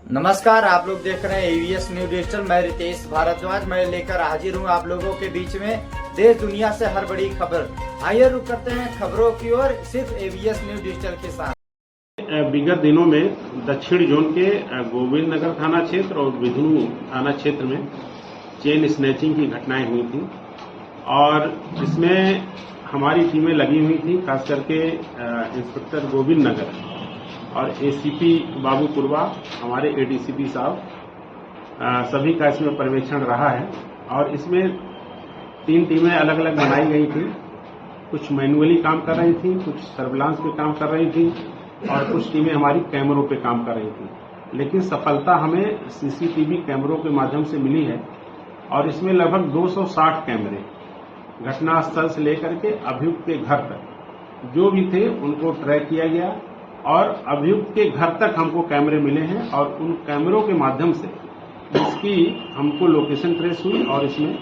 नमस्कार, आप लोग देख रहे हैं एवीएस न्यूज डिजिटल। मैं रितेश भारद्वाज मैं लेकर हाजिर हूं आप लोगों के बीच में देश दुनिया से हर बड़ी खबर। आइए रुक करते हैं खबरों की ओर सिर्फ एवीएस न्यूज डिजिटल के साथ। विगत दिनों में दक्षिण जोन के गोविंद नगर थाना क्षेत्र और बिधनू थाना क्षेत्र में चेन स्नैचिंग की घटनाएं हुई थी और इसमें हमारी टीमें लगी हुई थी, खास करके इंस्पेक्टर गोविंद नगर और एसीपी बाबू कुरवा, हमारे एडीसीपी साहब, सभी का इसमें पर्यवेक्षण रहा है। और इसमें 3 टीमें अलग अलग बनाई गई थी। कुछ मैनुअली काम कर रही थी, कुछ सर्विलांस पे काम कर रही थी और कुछ टीमें हमारी कैमरों पे काम कर रही थी। लेकिन सफलता हमें सीसीटीवी कैमरों के माध्यम से मिली है और इसमें लगभग 260 कैमरे घटनास्थल से लेकर के अभियुक्त के घर तक जो भी थे उनको ट्रैक किया गया और अभियुक्त के घर तक हमको कैमरे मिले हैं और उन कैमरों के माध्यम से इसकी हमको लोकेशन ट्रेस हुई और इसमें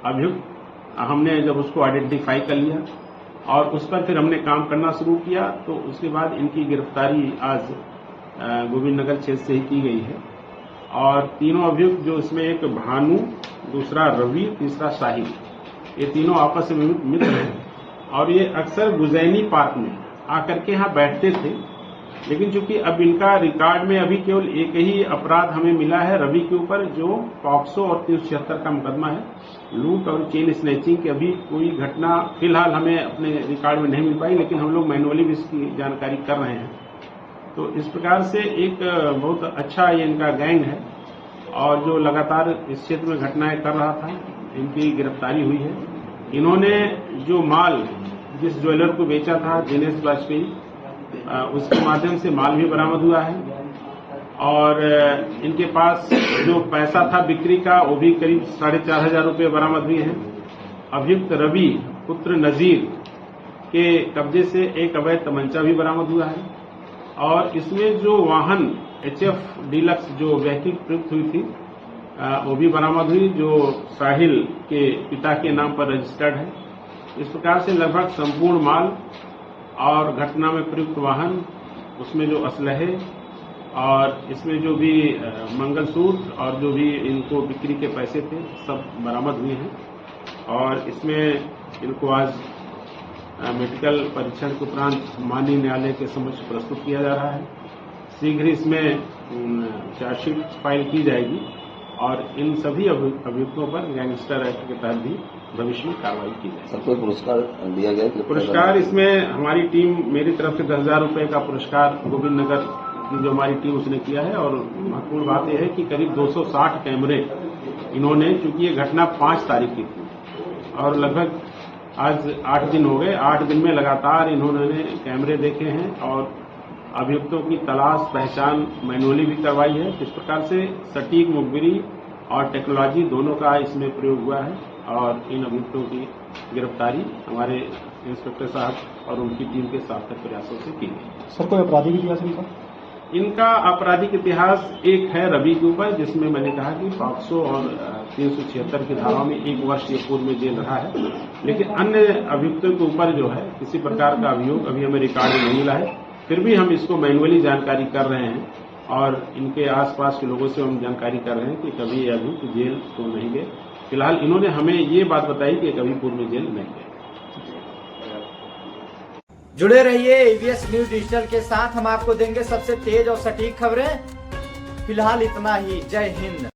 अभियुक्त हमने जब उसको आइडेंटिफाई कर लिया और उस पर फिर हमने काम करना शुरू किया, तो उसके बाद इनकी गिरफ्तारी आज गोविंद नगर क्षेत्र से ही की गई है। और तीनों अभियुक्त जो इसमें एक भानु, दूसरा रवि, तीसरा साहिल, ये तीनों आपस में मित्र हैं और ये अक्सर गुजैनी पार्क में आकर के यहाँ बैठते थे। लेकिन चूंकि अब इनका रिकॉर्ड में अभी केवल एक ही अपराध हमें मिला है रवि के ऊपर, जो पॉक्सो और 376 का मुकदमा है। लूट और चेन स्नैचिंग की अभी कोई घटना फिलहाल हमें अपने रिकॉर्ड में नहीं मिल पाई, लेकिन हम लोग मैनुअली भी इसकी जानकारी कर रहे हैं। तो इस प्रकार से एक बहुत अच्छा ये इनका गैंग है और जो लगातार इस क्षेत्र में घटनाएं कर रहा था, इनकी गिरफ्तारी हुई है। इन्होंने जो माल जिस ज्वेलर को बेचा था दिनेश वाजपेयी, उसके माध्यम से माल भी बरामद हुआ है और इनके पास जो पैसा था बिक्री का वो भी करीब 4,500 रुपये बरामद हुए हैं। अभियुक्त रवि पुत्र नजीर के कब्जे से एक अवैध तमंचा भी बरामद हुआ है और इसमें जो वाहन HF डीलक्स जो व्हीकल प्रयुक्त हुई थी वो भी बरामद हुई, जो साहिल के पिता के नाम पर रजिस्टर्ड है। इस प्रकार से लगभग संपूर्ण माल और घटना में प्रयुक्त वाहन, उसमें जो असलहे और इसमें जो भी मंगलसूत्र और जो भी इनको बिक्री के पैसे थे सब बरामद हुए हैं। और इसमें इनको आज मेडिकल परीक्षण के उपरांत माननीय न्यायालय के समक्ष प्रस्तुत किया जा रहा है। शीघ्र इसमें चार्जशीट फाइल की जाएगी और इन सभी अभियुक्तों पर गैंगस्टर एक्ट के तहत भी भविष्य में कार्रवाई की जाएगी। सर, कोई पुरस्कार दिया गया? पुरस्कार इसमें हमारी टीम, मेरी तरफ से 10,000 रुपये का पुरस्कार गोविंद नगर की जो हमारी टीम उसने किया है। और महत्वपूर्ण बात यह है कि करीब 260 कैमरे इन्होंने, चूंकि ये घटना 5 तारीख की थी और लगभग आज 8 दिन हो गए, 8 दिन में लगातार इन्होंने कैमरे देखे हैं और अभियुक्तों की तलाश पहचान मैनुअली भी करवाई है। इस प्रकार से सटीक मुखबिरी और टेक्नोलॉजी दोनों का इसमें प्रयोग हुआ है और इन अभियुक्तों की गिरफ्तारी हमारे इंस्पेक्टर साहब और उनकी टीम के सार्थक प्रयासों से की गई। सर, कोई आपराधिक इतिहास इनका आपराधिक इतिहास एक है रवि के ऊपर, जिसमें मैंने कहा कि पॉक्सो और 376 की धाराओं में 1 वर्ष ये पूर्व में जेल रहा है। लेकिन अन्य अभियुक्तों के ऊपर जो है किसी प्रकार का अभियोग अभी हमें रिकॉर्ड में नहीं मिला है। फिर भी हम इसको मैनुअली जानकारी कर रहे हैं और इनके आसपास के लोगों से हम जानकारी कर रहे हैं कि कभी ये अभियुक्त जेल तो नहीं गए। फिलहाल इन्होंने हमें ये बात बताई कि कभी पूर्व में जेल नहीं गए। जुड़े रहिए एवीएस न्यूज डिजिटल के साथ, हम आपको देंगे सबसे तेज और सटीक खबरें। फिलहाल इतना ही। जय हिंद।